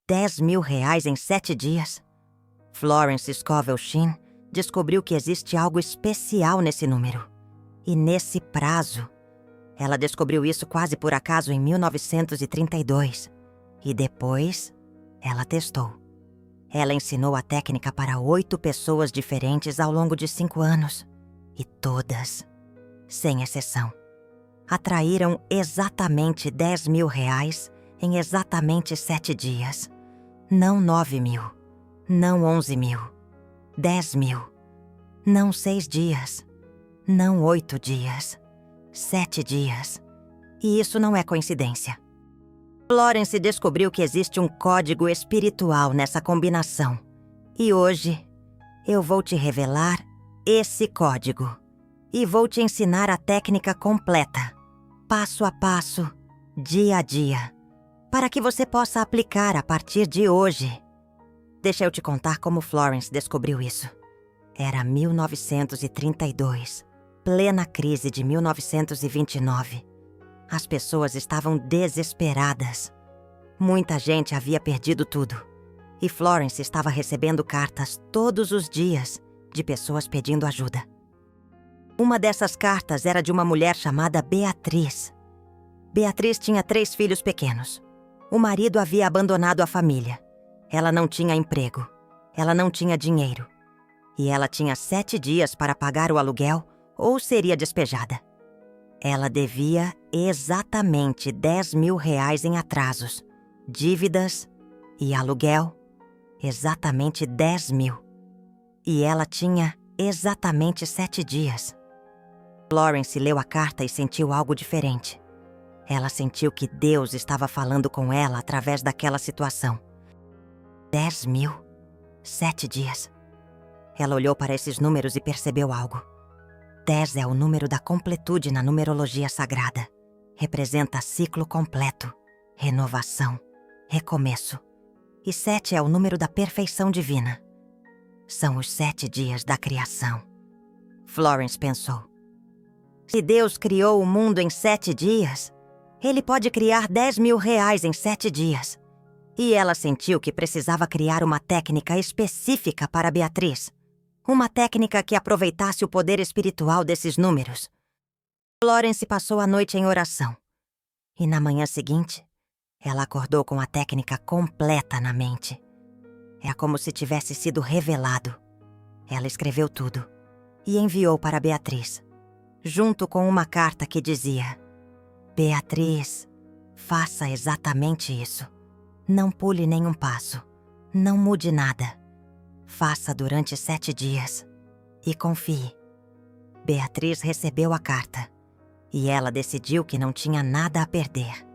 R$10.000 em 7 dias? Florence Scovel Shinn descobriu que existe algo especial nesse número. E nesse prazo. Ela descobriu isso quase por acaso em 1932. E depois, ela testou. Ela ensinou a técnica para 8 pessoas diferentes ao longo de 5 anos. E todas, sem exceção, atraíram exatamente R$10.000 em exatamente 7 dias. Não 9.000, não 11.000, 10.000, não 6 dias, não 8 dias, 7 dias. E isso não é coincidência. Florence descobriu que existe um código espiritual nessa combinação. E hoje, eu vou te revelar esse código. E vou te ensinar a técnica completa, passo a passo, dia a dia, para que você possa aplicar a partir de hoje. Deixa eu te contar como Florence descobriu isso. Era 1932, plena crise de 1929. As pessoas estavam desesperadas. Muita gente havia perdido tudo. E Florence estava recebendo cartas todos os dias de pessoas pedindo ajuda. Uma dessas cartas era de uma mulher chamada Beatriz. Beatriz tinha 3 filhos pequenos. O marido havia abandonado a família. Ela não tinha emprego. Ela não tinha dinheiro. E ela tinha 7 dias para pagar o aluguel ou seria despejada. Ela devia exatamente R$10.000 em atrasos, dívidas e aluguel. Exatamente 10.000. E ela tinha exatamente 7 dias. Florence leu a carta e sentiu algo diferente. Ela sentiu que Deus estava falando com ela através daquela situação. 10.000, 7 dias. Ela olhou para esses números e percebeu algo. 10 é o número da completude na numerologia sagrada. Representa ciclo completo, renovação, recomeço. E 7 é o número da perfeição divina. São os 7 dias da criação. Florence pensou. Se Deus criou o mundo em 7 dias, Ele pode criar R$10.000 em 7 dias. E ela sentiu que precisava criar uma técnica específica para Beatriz. Uma técnica que aproveitasse o poder espiritual desses números. Florence passou a noite em oração. E na manhã seguinte, ela acordou com a técnica completa na mente. É como se tivesse sido revelado. Ela escreveu tudo e enviou para Beatriz, junto com uma carta que dizia: Beatriz, faça exatamente isso. Não pule nenhum passo. Não mude nada. Faça durante 7 dias. E confie. Beatriz recebeu a carta. E ela decidiu que não tinha nada a perder.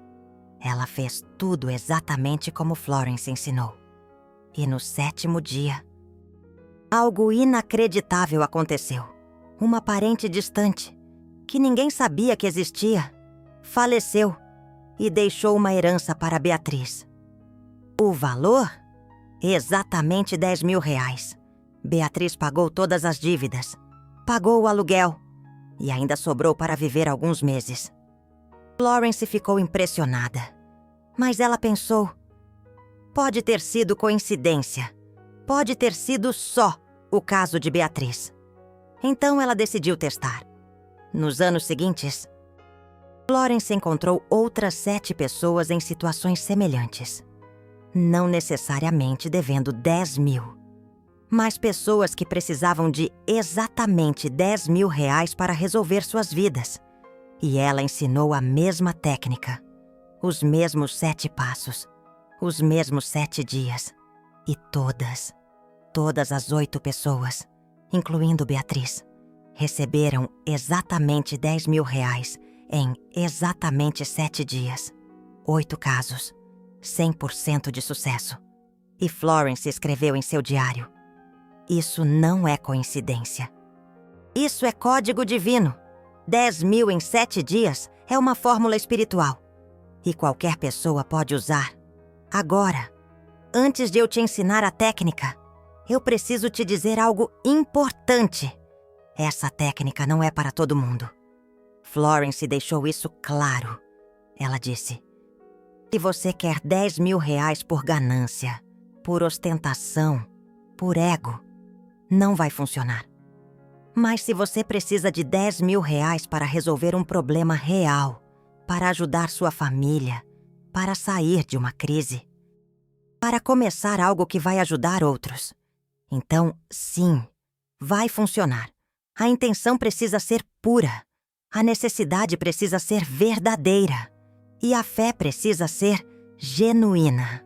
Ela fez tudo exatamente como Florence ensinou. E no 7º dia, algo inacreditável aconteceu. Uma parente distante, que ninguém sabia que existia, faleceu e deixou uma herança para Beatriz. O valor? Exatamente R$10.000. Beatriz pagou todas as dívidas, pagou o aluguel e ainda sobrou para viver alguns meses. Florence ficou impressionada, mas ela pensou: pode ter sido coincidência, pode ter sido só o caso de Beatriz. Então ela decidiu testar. Nos anos seguintes, Florence encontrou outras 7 pessoas em situações semelhantes. Não necessariamente devendo 10.000, mas pessoas que precisavam de exatamente R$10.000 para resolver suas vidas. E ela ensinou a mesma técnica, os mesmos 7 passos, os mesmos 7 dias. E todas as 8 pessoas, incluindo Beatriz, receberam exatamente R$10.000 em exatamente 7 dias. 8 casos. 100% de sucesso. E Florence escreveu em seu diário: isso não é coincidência. Isso é código divino. 10.000 em 7 dias é uma fórmula espiritual. E qualquer pessoa pode usar. Agora, antes de eu te ensinar a técnica, eu preciso te dizer algo importante. Essa técnica não é para todo mundo. Florence deixou isso claro. Ela disse: Se você quer 10 mil reais por ganância, por ostentação, por ego, não vai funcionar. Mas se você precisa de 10 mil reais para resolver um problema real, para ajudar sua família, para sair de uma crise, para começar algo que vai ajudar outros, então, sim, vai funcionar. A intenção precisa ser pura, a necessidade precisa ser verdadeira e a fé precisa ser genuína.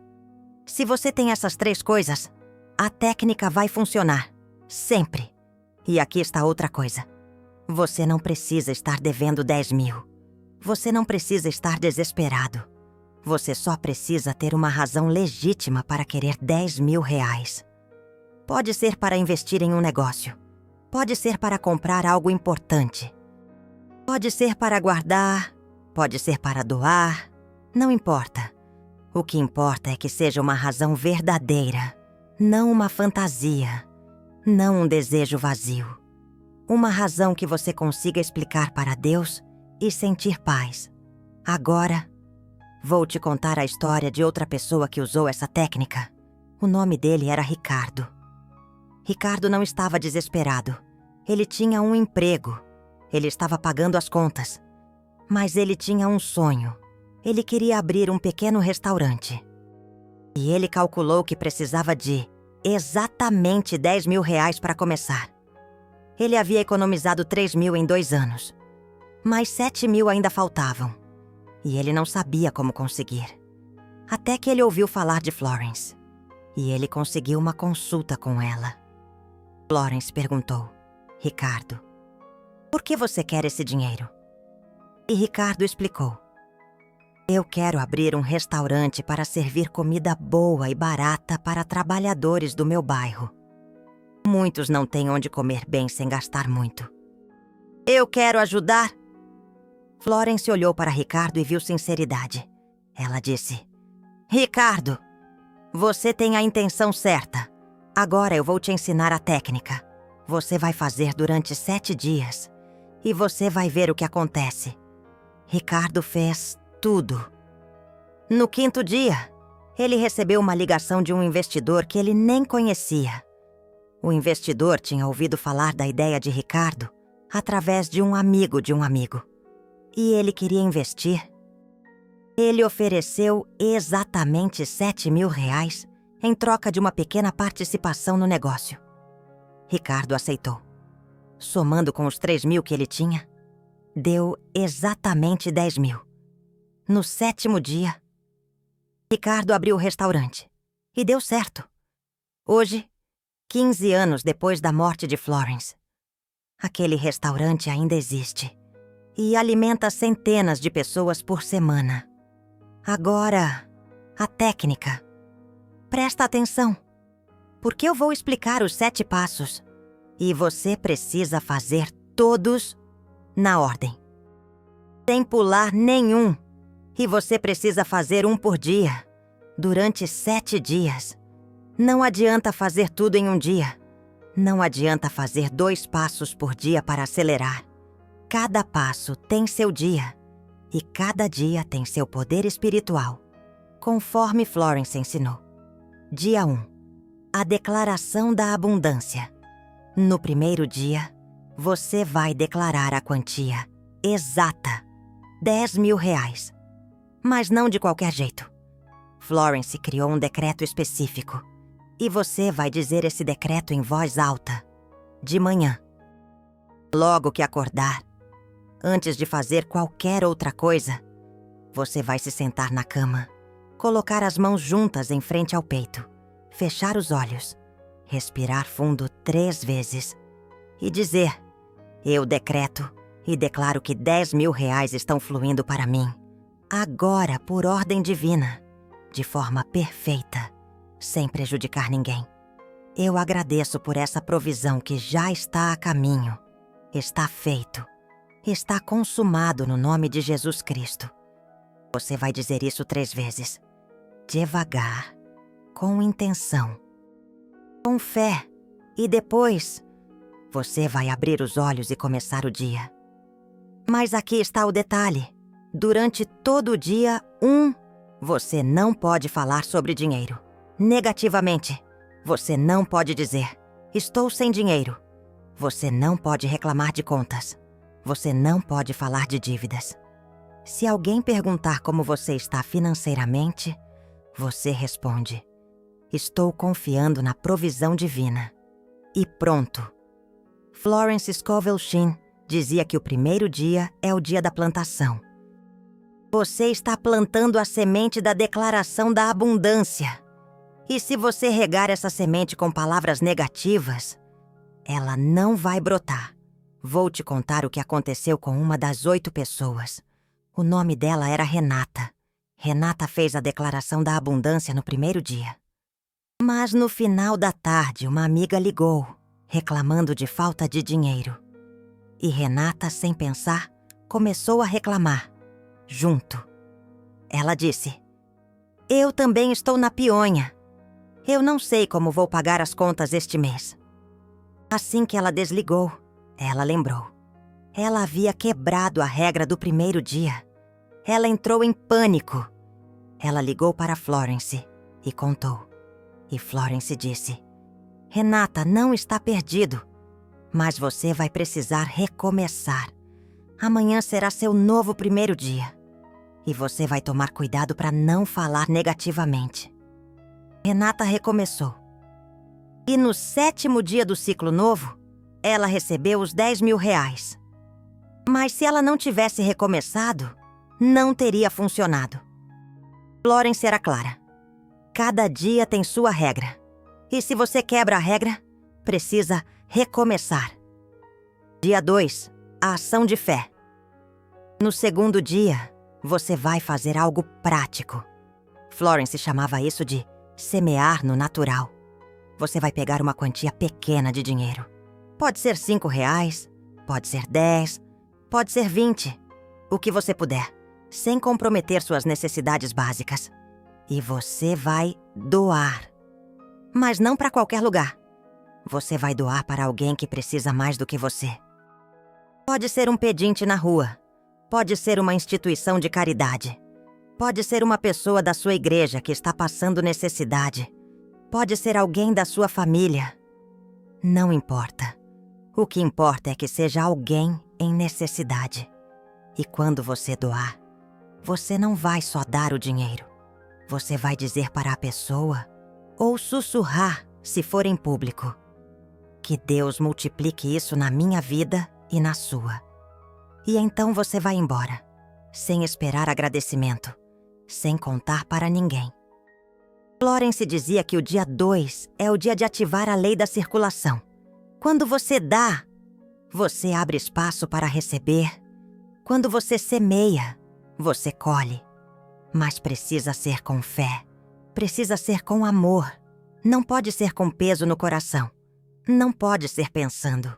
Se você tem essas 3 coisas, a técnica vai funcionar, sempre. E aqui está outra coisa. Você não precisa estar devendo 10 mil. Você não precisa estar desesperado. Você só precisa ter uma razão legítima para querer 10 mil reais. Pode ser para investir em um negócio. Pode ser para comprar algo importante. Pode ser para guardar. Pode ser para doar. Não importa. O que importa é que seja uma razão verdadeira, não uma fantasia, não um desejo vazio. Uma razão que você consiga explicar para Deus e sentir paz. Agora, vou te contar a história de outra pessoa que usou essa técnica. O nome dele era Ricardo. Ricardo não estava desesperado. Ele tinha um emprego. Ele estava pagando as contas. Mas ele tinha um sonho. Ele queria abrir um pequeno restaurante. E ele calculou que precisava de exatamente 10 mil reais para começar. Ele havia economizado 3 mil em 2 anos. Mas 7 mil ainda faltavam. E ele não sabia como conseguir. Até que ele ouviu falar de Florence. E ele conseguiu uma consulta com ela. Florence perguntou: Ricardo, por que você quer esse dinheiro? E Ricardo explicou: eu quero abrir um restaurante para servir comida boa e barata para trabalhadores do meu bairro. Muitos não têm onde comer bem sem gastar muito. Eu quero ajudar. Florence olhou para Ricardo e viu sinceridade. Ela disse: Ricardo, você tem a intenção certa. Agora eu vou te ensinar a técnica. Você vai fazer durante 7 dias. E você vai ver o que acontece. Ricardo fez tudo. No 5º dia, ele recebeu uma ligação de um investidor que ele nem conhecia. O investidor tinha ouvido falar da ideia de Ricardo através de um amigo de um amigo. E ele queria investir. Ele ofereceu exatamente 7 mil reais em troca de uma pequena participação no negócio. Ricardo aceitou. Somando com os 3 mil que ele tinha, deu exatamente 10 mil. No 7º dia, Ricardo abriu o restaurante. E deu certo. Hoje, 15 anos depois da morte de Florence, aquele restaurante ainda existe e alimenta centenas de pessoas por semana. Agora, a técnica. Presta atenção, porque eu vou explicar os 7 passos e você precisa fazer todos na ordem, sem pular nenhum. E você precisa fazer um por dia, durante 7 dias. Não adianta fazer tudo em um dia. Não adianta fazer 2 passos por dia para acelerar. Cada passo tem seu dia. E cada dia tem seu poder espiritual, conforme Florence ensinou. Dia 1. A declaração da abundância. No primeiro dia, você vai declarar a quantia exata, 10 mil reais. Mas não de qualquer jeito. Florence criou um decreto específico. E você vai dizer esse decreto em voz alta, de manhã. Logo que acordar, antes de fazer qualquer outra coisa, você vai se sentar na cama, colocar as mãos juntas em frente ao peito, fechar os olhos, respirar fundo 3 vezes e dizer: eu decreto e declaro que 10 mil reais estão fluindo para mim. Agora, por ordem divina, de forma perfeita, sem prejudicar ninguém. Eu agradeço por essa provisão que já está a caminho. Está feito. Está consumado no nome de Jesus Cristo. Você vai dizer isso 3 vezes. Devagar, com intenção, com fé. E depois, você vai abrir os olhos e começar o dia. Mas aqui está o detalhe. Durante todo o dia 1 Você não pode falar sobre dinheiro. Negativamente. Você não pode dizer: estou sem dinheiro. Você não pode reclamar de contas. Você não pode falar de dívidas. Se alguém perguntar como você está financeiramente, você responde: estou confiando na provisão divina. E pronto. Florence Scovel Shinn dizia que o primeiro dia é o dia da plantação. Você está plantando a semente da declaração da abundância. E se você regar essa semente com palavras negativas, ela não vai brotar. Vou te contar o que aconteceu com uma das 8 pessoas. O nome dela era Renata. Renata fez a declaração da abundância no primeiro dia. Mas no final da tarde, uma amiga ligou, reclamando de falta de dinheiro. E Renata, sem pensar, começou a reclamar, junto. Ela disse: eu também estou na pionha. Eu não sei como vou pagar as contas este mês. Assim que ela desligou, ela lembrou. Ela havia quebrado a regra do primeiro dia. Ela entrou em pânico. Ela ligou para Florence e contou. E Florence disse: Renata, não está perdido, mas você vai precisar recomeçar. Amanhã será seu novo primeiro dia. E você vai tomar cuidado para não falar negativamente. Renata recomeçou. E no 7º dia do ciclo novo, ela recebeu os 10 mil reais. Mas se ela não tivesse recomeçado, não teria funcionado. Florence era clara. Cada dia tem sua regra. E se você quebra a regra, precisa recomeçar. Dia 2, a ação de fé. No 2º dia, você vai fazer algo prático. Florence chamava isso de semear no natural. Você vai pegar uma quantia pequena de dinheiro. Pode ser 5 reais, pode ser 10, pode ser 20. O que você puder, sem comprometer suas necessidades básicas. E você vai doar. Mas não para qualquer lugar. Você vai doar para alguém que precisa mais do que você. Pode ser um pedinte na rua. Pode ser uma instituição de caridade. Pode ser uma pessoa da sua igreja que está passando necessidade. Pode ser alguém da sua família. Não importa. O que importa é que seja alguém em necessidade. E quando você doar, você não vai só dar o dinheiro. Você vai dizer para a pessoa, ou sussurrar se for em público: que Deus multiplique isso na minha vida e na sua. E então você vai embora, sem esperar agradecimento, sem contar para ninguém. Florence dizia que o dia 2 é o dia de ativar a lei da circulação. Quando você dá, você abre espaço para receber. Quando você semeia, você colhe. Mas precisa ser com fé. Precisa ser com amor. Não pode ser com peso no coração. Não pode ser pensando: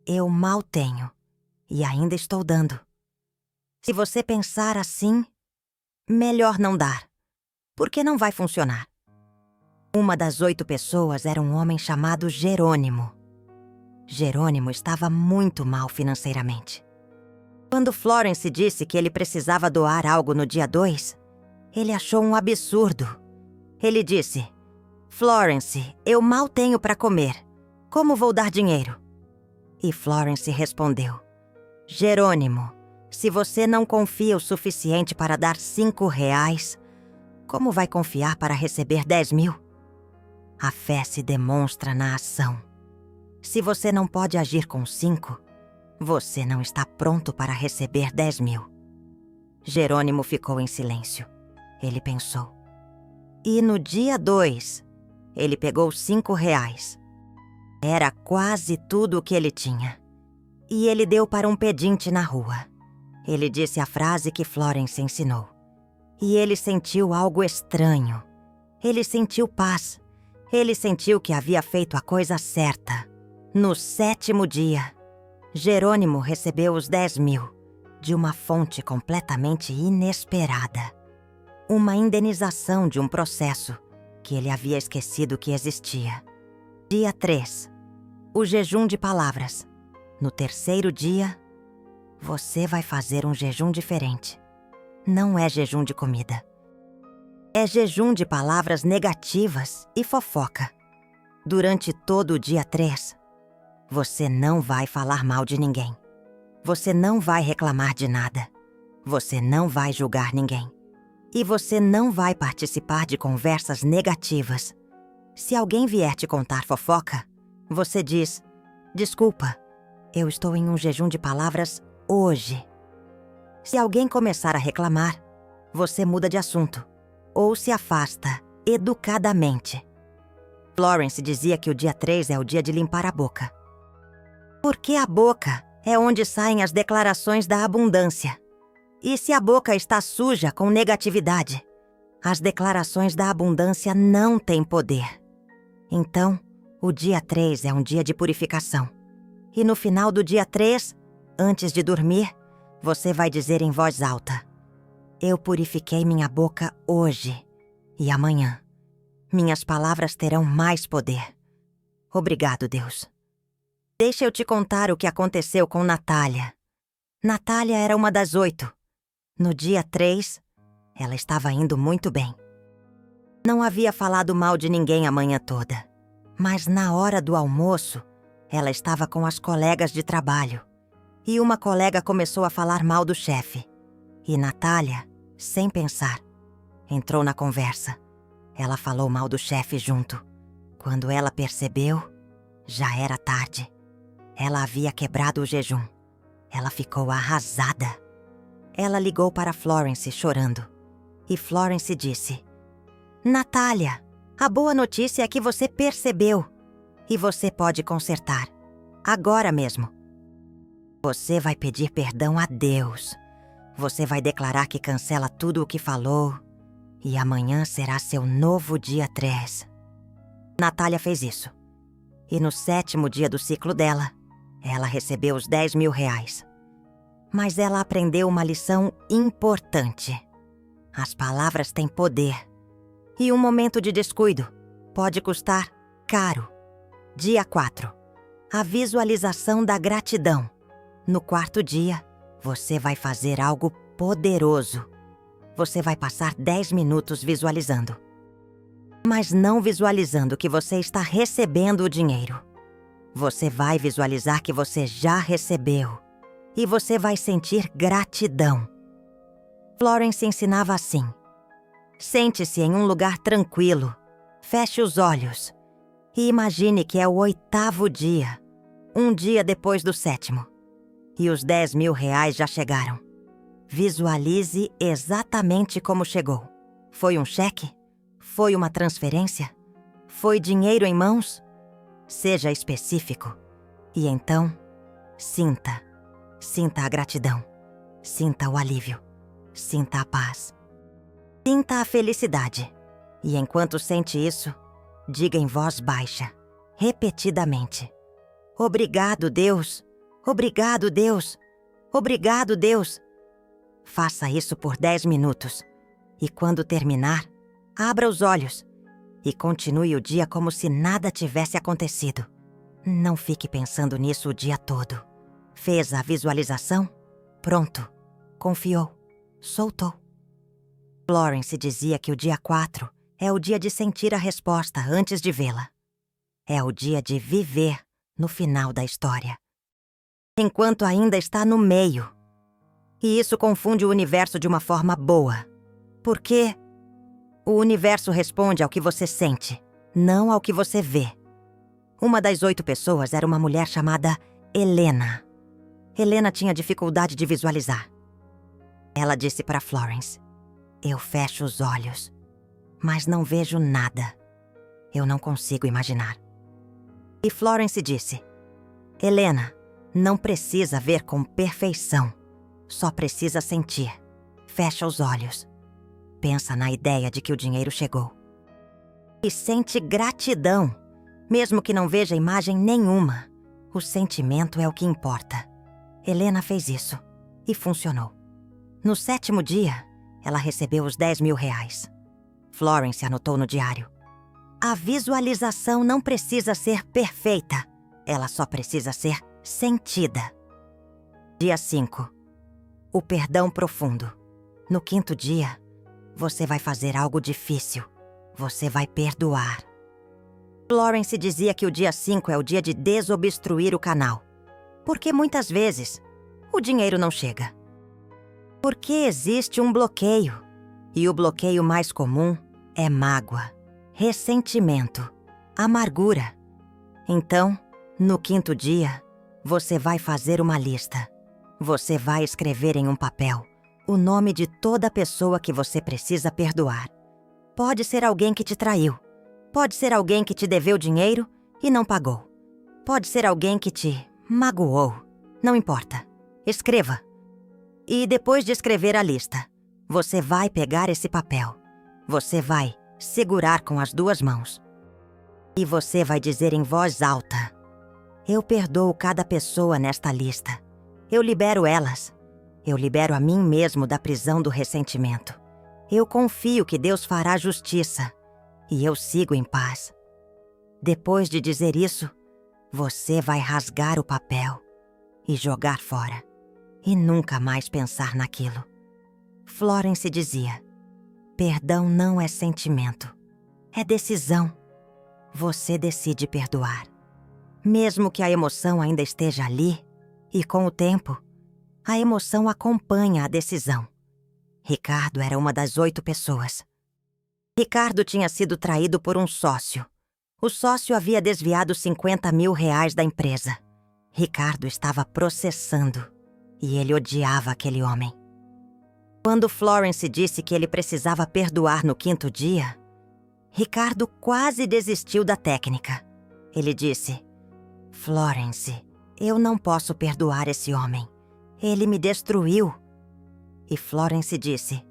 eu mal tenho e ainda estou dando. Se você pensar assim, melhor não dar, porque não vai funcionar. Uma das 8 pessoas era um homem chamado Jerônimo. Jerônimo estava muito mal financeiramente. Quando Florence disse que ele precisava doar algo no dia 2, ele achou um absurdo. Ele disse: Florence, eu mal tenho para comer. Como vou dar dinheiro? E Florence respondeu: Jerônimo, se você não confia o suficiente para dar 5 reais, como vai confiar para receber 10 mil? A fé se demonstra na ação. Se você não pode agir com 5, você não está pronto para receber 10 mil. Jerônimo ficou em silêncio. Ele pensou. E no dia 2, ele pegou 5 reais. Era quase tudo o que ele tinha. E ele deu para um pedinte na rua. Ele disse a frase que Florence ensinou. E ele sentiu algo estranho. Ele sentiu paz. Ele sentiu que havia feito a coisa certa. No 7º dia, Jerônimo recebeu os 10 mil de uma fonte completamente inesperada. Uma indenização de um processo que ele havia esquecido que existia. Dia 3, o jejum de palavras. No 3º dia, você vai fazer um jejum diferente. Não é jejum de comida. É jejum de palavras negativas e fofoca. Durante todo o dia 3, você não vai falar mal de ninguém. Você não vai reclamar de nada. Você não vai julgar ninguém. E você não vai participar de conversas negativas. Se alguém vier te contar fofoca, você diz: desculpa, eu estou em um jejum de palavras hoje. Se alguém começar a reclamar, você muda de assunto ou se afasta educadamente. Florence dizia que o dia 3 é o dia de limpar a boca. Porque a boca é onde saem as declarações da abundância. E se a boca está suja com negatividade, as declarações da abundância não têm poder. Então, o dia 3 é um dia de purificação. E no final do dia 3, antes de dormir, você vai dizer em voz alta: eu purifiquei minha boca hoje e amanhã. Minhas palavras terão mais poder. Obrigado, Deus. Deixa eu te contar o que aconteceu com Natália. Natália era uma das 8. No dia 3, ela estava indo muito bem. Não havia falado mal de ninguém a manhã toda. Mas na hora do almoço, ela estava com as colegas de trabalho. E uma colega começou a falar mal do chefe. E Natália, sem pensar, entrou na conversa. Ela falou mal do chefe junto. Quando ela percebeu, já era tarde. Ela havia quebrado o jejum. Ela ficou arrasada. Ela ligou para Florence chorando. E Florence disse: Natália, a boa notícia é que você percebeu. E você pode consertar. Agora mesmo. Você vai pedir perdão a Deus. Você vai declarar que cancela tudo o que falou. E amanhã será seu novo dia 3. Natália fez isso. E no 7º dia do ciclo dela, ela recebeu os 10 mil reais. Mas ela aprendeu uma lição importante. As palavras têm poder. E um momento de descuido pode custar caro. Dia 4. A visualização da gratidão. No 4º dia, você vai fazer algo poderoso. Você vai passar 10 minutos visualizando. Mas não visualizando que você está recebendo o dinheiro. Você vai visualizar que você já recebeu. E você vai sentir gratidão. Florence ensinava assim: sente-se em um lugar tranquilo, feche os olhos e imagine que é o 8º dia, um dia depois do 7º. E os 10 mil reais já chegaram. Visualize exatamente como chegou. Foi um cheque? Foi uma transferência? Foi dinheiro em mãos? Seja específico. E então, sinta. Sinta a gratidão. Sinta o alívio. Sinta a paz. Sinta a felicidade. E enquanto sente isso, diga em voz baixa, repetidamente: Obrigado, Deus. Obrigado, Deus. Obrigado, Deus. Faça isso por 10 minutos. E quando terminar, abra os olhos e continue o dia como se nada tivesse acontecido. Não fique pensando nisso o dia todo. Fez a visualização? Pronto. Confiou. Soltou. Florence dizia que o dia 4 é o dia de sentir a resposta antes de vê-la. É o dia de viver no final da história. Enquanto ainda está no meio. E isso confunde o universo de uma forma boa. Porque o universo responde ao que você sente, não ao que você vê. Uma das 8 pessoas era uma mulher chamada Helena. Helena tinha dificuldade de visualizar. Ela disse para Florence: eu fecho os olhos, mas não vejo nada. Eu não consigo imaginar. E Florence disse: Helena, não precisa ver com perfeição. Só precisa sentir. Fecha os olhos. Pensa na ideia de que o dinheiro chegou. E sente gratidão, mesmo que não veja imagem nenhuma. O sentimento é o que importa. Helena fez isso e funcionou. No 7º dia, ela recebeu os 10 mil reais. Florence anotou no diário: a visualização não precisa ser perfeita. Ela só precisa ser sentida. Dia 5. O perdão profundo. No 5º dia, Você vai fazer algo difícil. Você vai perdoar. Florence dizia que o dia 5 é o dia de desobstruir o canal. Porque muitas vezes o dinheiro não chega. Porque existe um bloqueio. E o bloqueio mais comum é mágoa, ressentimento, amargura. Então, no 5º dia, você vai fazer uma lista. Você vai escrever em um papel o nome de toda pessoa que você precisa perdoar. Pode ser alguém que te traiu. Pode ser alguém que te deveu dinheiro e não pagou. Pode ser alguém que te magoou. Não importa. Escreva. E depois de escrever a lista, você vai pegar esse papel. Você vai segurar com as 2 mãos. E você vai dizer em voz alta: eu perdoo cada pessoa nesta lista. Eu libero elas. Eu libero a mim mesmo da prisão do ressentimento. Eu confio que Deus fará justiça. E eu sigo em paz. Depois de dizer isso, você vai rasgar o papel e jogar fora. E nunca mais pensar naquilo. Florence dizia: perdão não é sentimento, é decisão. Você decide perdoar. Mesmo que a emoção ainda esteja ali, e com o tempo, a emoção acompanha a decisão. Ricardo era uma das 8 pessoas. Ricardo tinha sido traído por um sócio. O sócio havia desviado R$50 mil da empresa. Ricardo estava processando e ele odiava aquele homem. Quando Florence disse que ele precisava perdoar no 5º dia, Ricardo quase desistiu da técnica. Ele disse: Florence, eu não posso perdoar esse homem. Ele me destruiu. E Florence disse: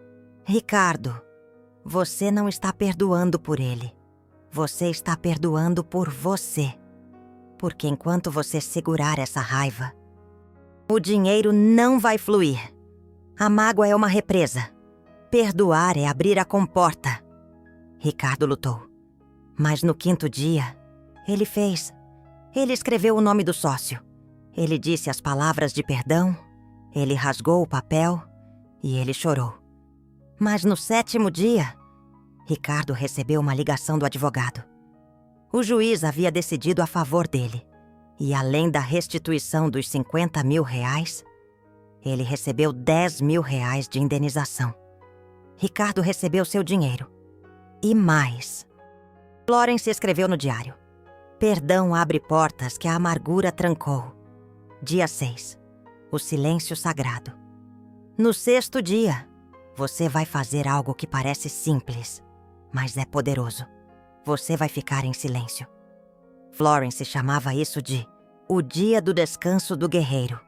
Ricardo, você não está perdoando por ele. Você está perdoando por você. Porque enquanto você segurar essa raiva, o dinheiro não vai fluir. A mágoa é uma represa. Perdoar é abrir a comporta. Ricardo lutou. Mas no 5º dia, ele fez. Ele escreveu o nome do sócio. Ele disse as palavras de perdão. Ele rasgou o papel e ele chorou. Mas no 7º dia, Ricardo recebeu uma ligação do advogado. O juiz havia decidido a favor dele. E além da restituição dos R$50 mil, ele recebeu R$10 mil de indenização. Ricardo recebeu seu dinheiro. E mais. Florence escreveu no diário: perdão abre portas que a amargura trancou. Dia 6. O silêncio sagrado. No 6º dia, você vai fazer algo que parece simples, mas é poderoso. Você vai ficar em silêncio. Florence chamava isso de o dia do descanso do guerreiro.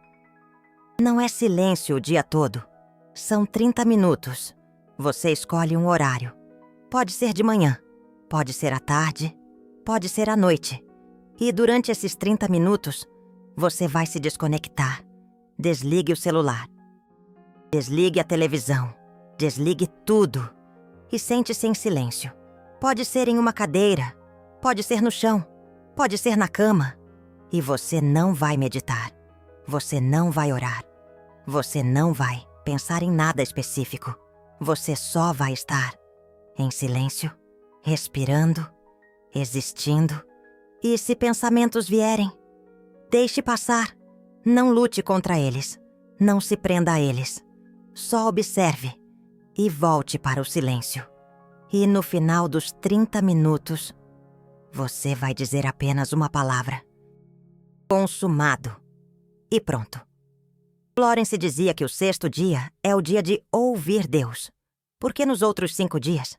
Não é silêncio o dia todo. São 30 minutos. Você escolhe um horário. Pode ser de manhã, pode ser à tarde, pode ser à noite. E durante esses 30 minutos, você vai se desconectar. Desligue o celular. Desligue a televisão. Desligue tudo. E sente-se em silêncio. Pode ser em uma cadeira, pode ser no chão, pode ser na cama. E você não vai meditar. Você não vai orar. Você não vai pensar em nada específico. Você só vai estar em silêncio, respirando, existindo. E se pensamentos vierem, deixe passar. Não lute contra eles. Não se prenda a eles. Só observe e volte para o silêncio. E no final dos 30 minutos, você vai dizer apenas uma palavra: consumado. E pronto. Florence dizia que o 6º dia é o dia de ouvir Deus. Porque nos outros 5 dias,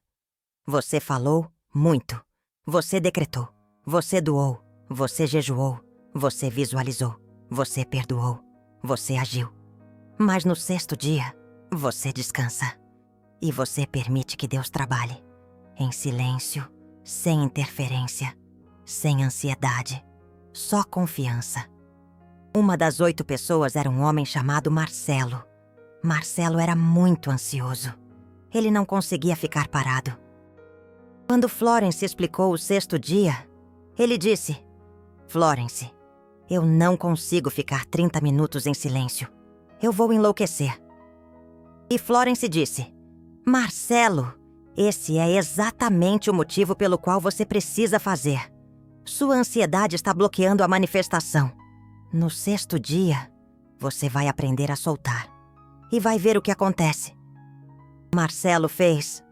você falou muito. Você decretou. Você doou. Você jejuou. Você visualizou. Você perdoou. Você agiu. Mas no 6º dia, você descansa. E você permite que Deus trabalhe. Em silêncio, sem interferência, sem ansiedade. Só confiança. Uma das 8 pessoas era um homem chamado Marcelo. Marcelo era muito ansioso. Ele não conseguia ficar parado. Quando Florence explicou o 6º dia, ele disse: Florence, eu não consigo ficar 30 minutos em silêncio. Eu vou enlouquecer. E Florence disse: Marcelo, esse é exatamente o motivo pelo qual você precisa fazer. Sua ansiedade está bloqueando a manifestação. No 6º dia, você vai aprender a soltar. E vai ver o que acontece. Marcelo fez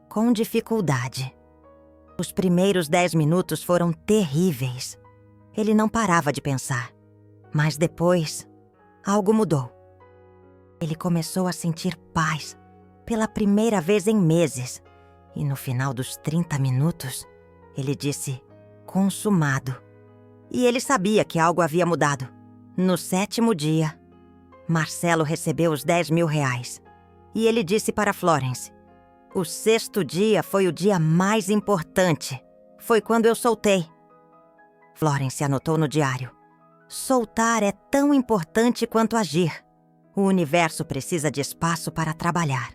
com dificuldade. Os primeiros 10 minutos foram terríveis. Ele não parava de pensar. Mas depois, algo mudou. Ele começou a sentir paz pela primeira vez em meses. E no final dos 30 minutos, ele disse consumado. E ele sabia que algo havia mudado. No 7º dia, Marcelo recebeu os 10 mil reais. E ele disse para Florence: o 6º dia foi o dia mais importante. Foi quando eu soltei. Florence anotou no diário: soltar é tão importante quanto agir. O universo precisa de espaço para trabalhar.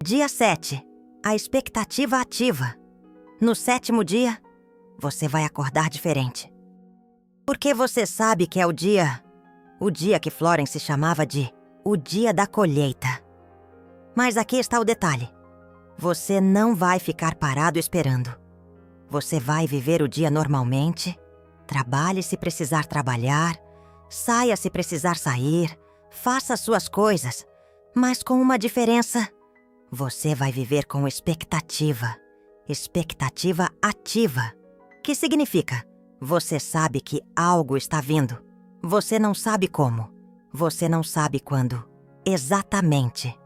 Dia 7. A expectativa ativa. No 7º dia, você vai acordar diferente. Porque você sabe que é o dia que Florence chamava de o dia da colheita. Mas aqui está o detalhe. Você não vai ficar parado esperando. Você vai viver o dia normalmente, trabalhe se precisar trabalhar, saia se precisar sair, faça suas coisas, mas com uma diferença. Você vai viver com expectativa ativa, que significa: você sabe que algo está vindo. Você não sabe como, você não sabe quando, exatamente,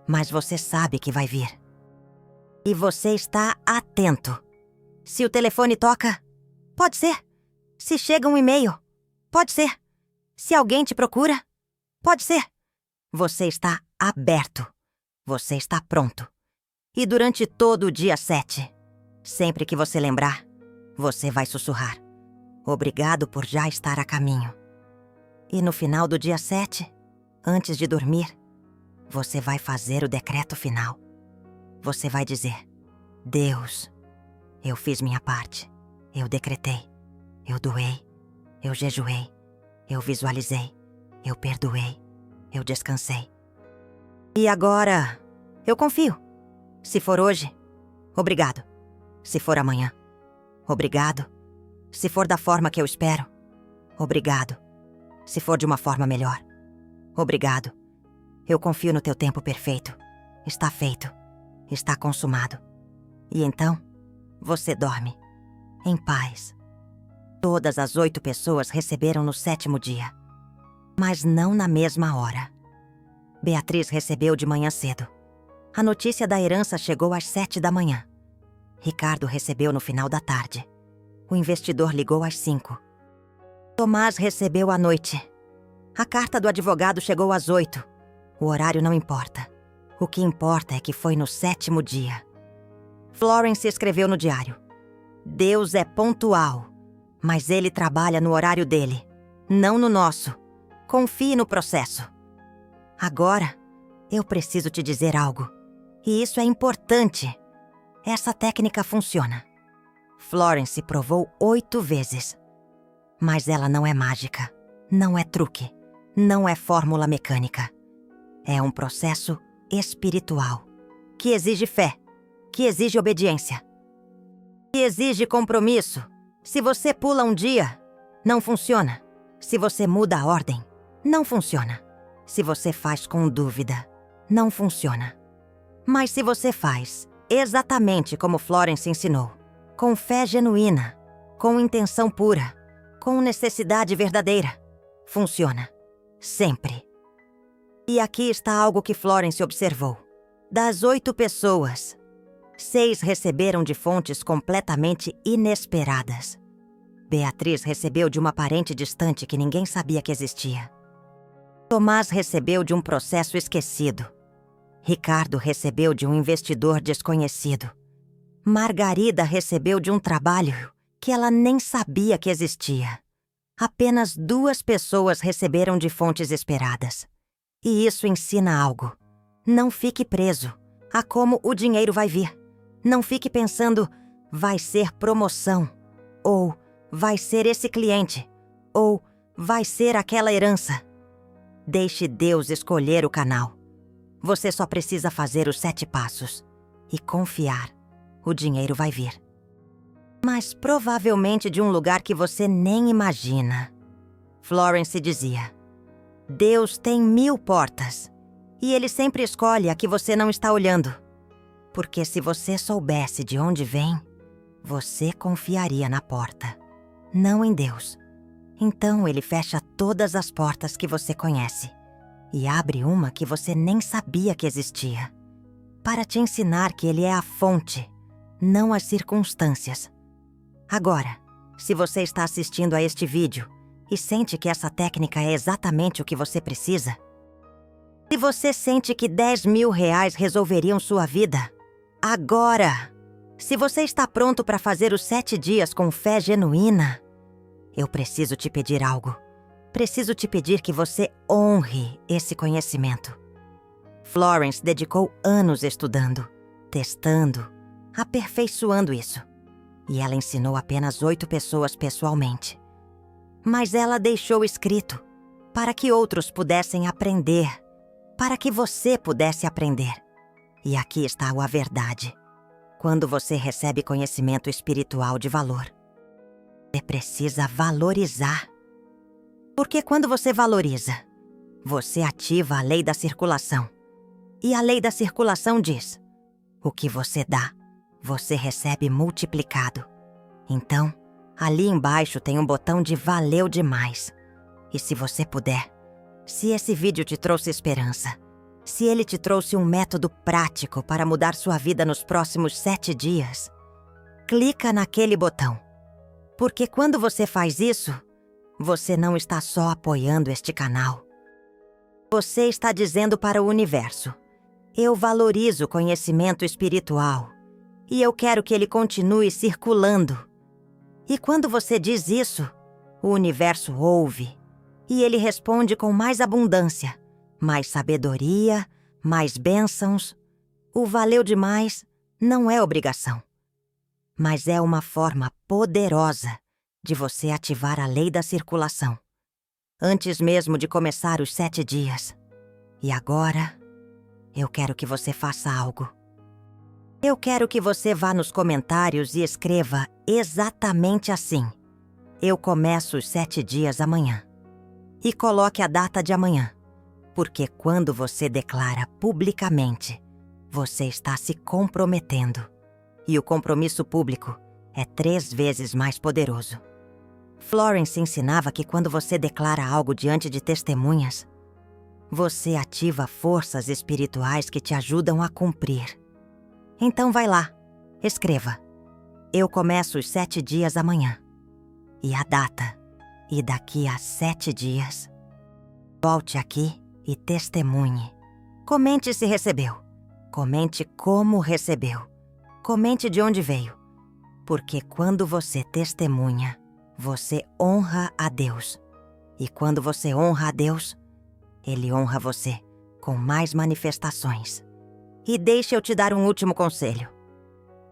mas você sabe que vai vir. E você está atento. Se o telefone toca, pode ser. Se chega um e-mail, pode ser. Se alguém te procura, pode ser. Você está aberto. Você está pronto. E durante todo o dia 7, sempre que você lembrar, você vai sussurrar: obrigado por já estar a caminho. E no final do dia 7, antes de dormir, você vai fazer o decreto final. Você vai dizer: Deus, eu fiz minha parte. Eu decretei. Eu doei. Eu jejuei. Eu visualizei. Eu perdoei. Eu descansei. E agora, eu confio. Se for hoje, obrigado. Se for amanhã, obrigado. Se for da forma que eu espero, obrigado. Se for de uma forma melhor, obrigado. Eu confio no teu tempo perfeito. Está feito. Está consumado. E então, você dorme, em paz. Todas as 8 pessoas receberam no 7º dia, mas não na mesma hora. Beatriz recebeu de manhã cedo. A notícia da herança chegou às 7 da manhã. Ricardo recebeu no final da tarde. O investidor ligou às 5. Tomás recebeu à noite. A carta do advogado chegou às 8. O horário não importa. O que importa é que foi no 7º dia. Florence escreveu no diário: Deus é pontual, mas ele trabalha no horário dele, não no nosso. Confie no processo. Agora, eu preciso te dizer algo. E isso é importante. Essa técnica funciona. Florence provou 8 vezes. Mas ela não é mágica, não é truque, não é fórmula mecânica. É um processo espiritual, que exige fé, que exige obediência, que exige compromisso. Se você pula um dia, não funciona. Se você muda a ordem, não funciona. Se você faz com dúvida, não funciona. Mas se você faz exatamente como Florence ensinou, com fé genuína, com intenção pura, com necessidade verdadeira, funciona. Sempre. E aqui está algo que Florence observou. Das 8 pessoas, 6 receberam de fontes completamente inesperadas. Beatriz recebeu de uma parente distante que ninguém sabia que existia. Tomás recebeu de um processo esquecido. Ricardo recebeu de um investidor desconhecido. Margarida recebeu de um trabalho que ela nem sabia que existia. Apenas 2 pessoas receberam de fontes esperadas. E isso ensina algo. Não fique preso a como o dinheiro vai vir. Não fique pensando, vai ser promoção, ou vai ser esse cliente, ou vai ser aquela herança. Deixe Deus escolher o canal. Você só precisa fazer os 7 passos e confiar. O dinheiro vai vir. Mas provavelmente de um lugar que você nem imagina. Florence dizia: Deus tem 1000 portas e Ele sempre escolhe a que você não está olhando. Porque se você soubesse de onde vem, você confiaria na porta, não em Deus. Então Ele fecha todas as portas que você conhece e abre uma que você nem sabia que existia, para te ensinar que Ele é a fonte, não as circunstâncias. Agora, se você está assistindo a este vídeo e sente que essa técnica é exatamente o que você precisa, se você sente que 10 mil reais resolveriam sua vida, agora, se você está pronto para fazer os 7 dias com fé genuína, eu preciso te pedir algo. Preciso te pedir que você honre esse conhecimento. Florence dedicou anos estudando, testando, aperfeiçoando isso. E ela ensinou apenas 8 pessoas pessoalmente. Mas ela deixou escrito para que outros pudessem aprender, para que você pudesse aprender. E aqui está a verdade. Quando você recebe conhecimento espiritual de valor, você precisa valorizar. Porque quando você valoriza, você ativa a lei da circulação. E a lei da circulação diz: o que você dá, você recebe multiplicado. Então, ali embaixo tem um botão de valeu demais. E se você puder, se esse vídeo te trouxe esperança, se ele te trouxe um método prático para mudar sua vida nos próximos 7 dias, clica naquele botão. Porque quando você faz isso, você não está só apoiando este canal. Você está dizendo para o universo: eu valorizo o conhecimento espiritual e eu quero que ele continue circulando. E quando você diz isso, o universo ouve e ele responde com mais abundância, mais sabedoria, mais bênçãos. O valeu demais não é obrigação, mas é uma forma poderosa de você ativar a lei da circulação, antes mesmo de começar os 7 dias. E agora, eu quero que você faça algo. Eu quero que você vá nos comentários e escreva exatamente assim: eu começo os 7 dias amanhã. E coloque a data de amanhã, porque quando você declara publicamente, você está se comprometendo. E o compromisso público é 3 vezes mais poderoso. Florence ensinava que quando você declara algo diante de testemunhas, você ativa forças espirituais que te ajudam a cumprir. Então vai lá, escreva: eu começo os 7 dias amanhã. E a data. E daqui a 7 dias, volte aqui e testemunhe. Comente se recebeu. Comente como recebeu. Comente de onde veio. Porque quando você testemunha, você honra a Deus. E quando você honra a Deus, Ele honra você com mais manifestações. E deixe eu te dar um último conselho.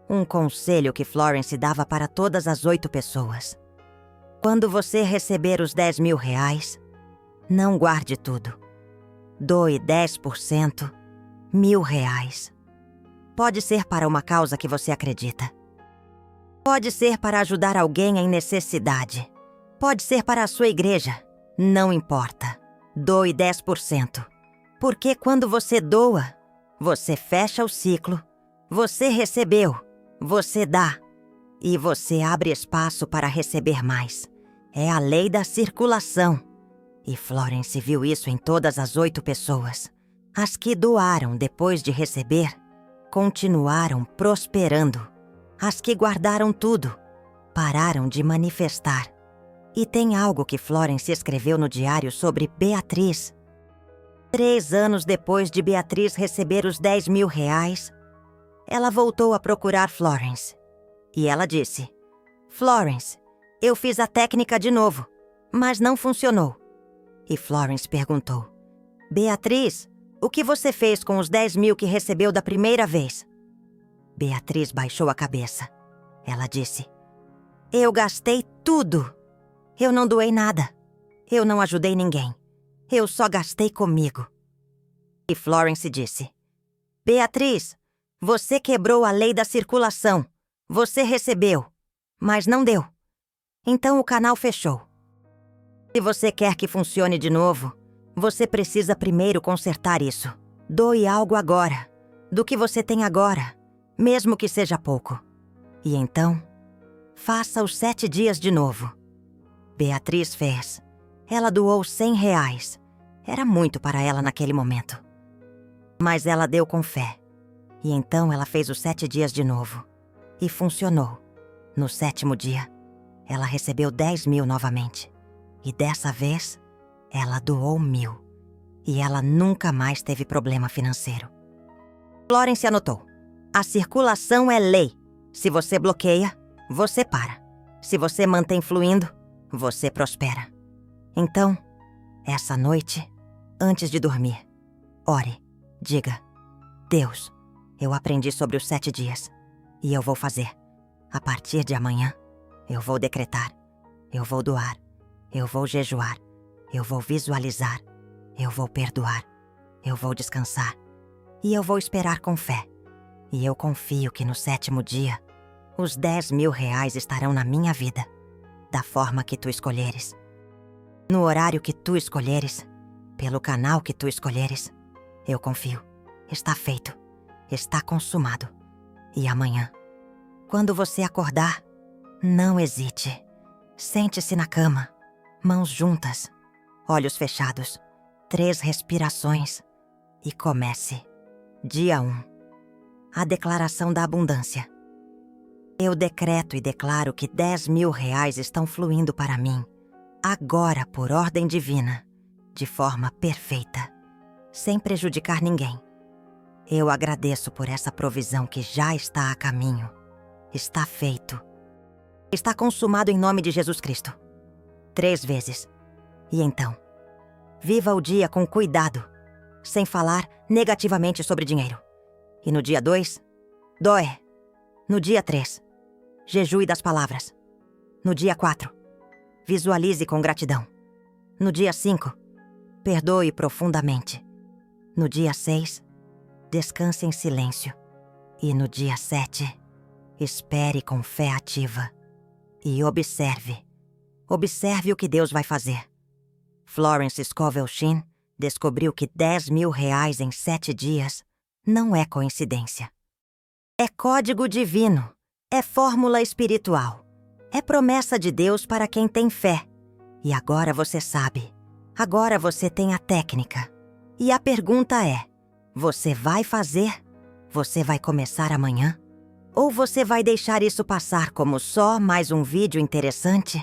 Um conselho que Florence dava para todas as 8 pessoas. Quando você receber os 10 mil reais, não guarde tudo. Doe 10%, R$1.000. Pode ser para uma causa que você acredita. Pode ser para ajudar alguém em necessidade. Pode ser para a sua igreja. Não importa. Doe 10%. Porque quando você doa, você fecha o ciclo, você recebeu, você dá. E você abre espaço para receber mais. É a lei da circulação. E Florence viu isso em todas as 8 pessoas. As que doaram depois de receber, continuaram prosperando. As que guardaram tudo, pararam de manifestar. E tem algo que Florence escreveu no diário sobre Beatriz. 3 anos depois de Beatriz receber os 10 mil reais, ela voltou a procurar Florence. E ela disse: Florence, eu fiz a técnica de novo, mas não funcionou. E Florence perguntou: Beatriz, o que você fez com os 10 mil que recebeu da primeira vez? Beatriz baixou a cabeça. Ela disse: eu gastei tudo. Eu não doei nada. Eu não ajudei ninguém. Eu só gastei comigo. E Florence disse: Beatriz, você quebrou a lei da circulação. Você recebeu, mas não deu. Então o canal fechou. Se você quer que funcione de novo, você precisa primeiro consertar isso. Doe algo agora, do que você tem agora, mesmo que seja pouco. E então, faça os 7 dias de novo. Beatriz fez. Ela doou R$100. Era muito para ela naquele momento. Mas ela deu com fé. E então ela fez os 7 dias de novo. E funcionou. No 7º dia, ela recebeu 10.000 novamente. E dessa vez, ela doou 1.000. E ela nunca mais teve problema financeiro. Florence anotou. A circulação é lei. Se você bloqueia, você para. Se você mantém fluindo, você prospera. Então, essa noite, antes de dormir, ore. Diga: Deus, eu aprendi sobre os 7 dias. E eu vou fazer. A partir de amanhã, eu vou decretar. Eu vou doar. Eu vou jejuar. Eu vou visualizar. Eu vou perdoar. Eu vou descansar. E eu vou esperar com fé. E eu confio que no 7º dia, os R$10.000 estarão na minha vida, da forma que tu escolheres. No horário que tu escolheres, pelo canal que tu escolheres. Eu confio. Está feito. Está consumado. E amanhã, quando você acordar, não hesite. Sente-se na cama, mãos juntas, olhos fechados, 3 respirações e comece. Dia 1. A declaração da abundância. Eu decreto e declaro que R$10.000 estão fluindo para mim, agora por ordem divina, de forma perfeita, sem prejudicar ninguém. Eu agradeço por essa provisão que já está a caminho. Está feito. Está consumado em nome de Jesus Cristo. 3 vezes. E então, viva o dia com cuidado, sem falar negativamente sobre dinheiro. E no dia 2, doe. No dia 3, jejue das palavras. No dia 4, visualize com gratidão. No dia 5, perdoe profundamente. No dia 6, descanse em silêncio. E no dia 7, espere com fé ativa. E observe. Observe o que Deus vai fazer. Florence Scovel Shinn descobriu que R$10.000 em 7 dias não é coincidência. É código divino. É fórmula espiritual. É promessa de Deus para quem tem fé. E agora você sabe. Agora você tem a técnica. E a pergunta é: você vai fazer? Você vai começar amanhã? Ou você vai deixar isso passar como só mais um vídeo interessante?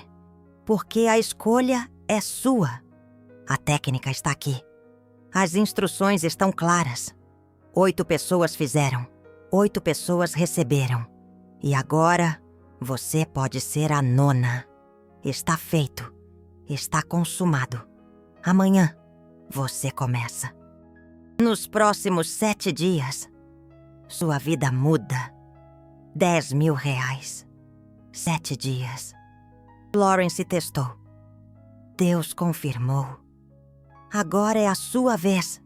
Porque a escolha é sua. A técnica está aqui. As instruções estão claras. 8 pessoas fizeram. 8 pessoas receberam. E agora, você pode ser a 9ª. Está feito. Está consumado. Amanhã, você começa. Nos próximos 7 dias, sua vida muda. R$10.000. 7 dias. Florence testou. Deus confirmou. Agora é a sua vez.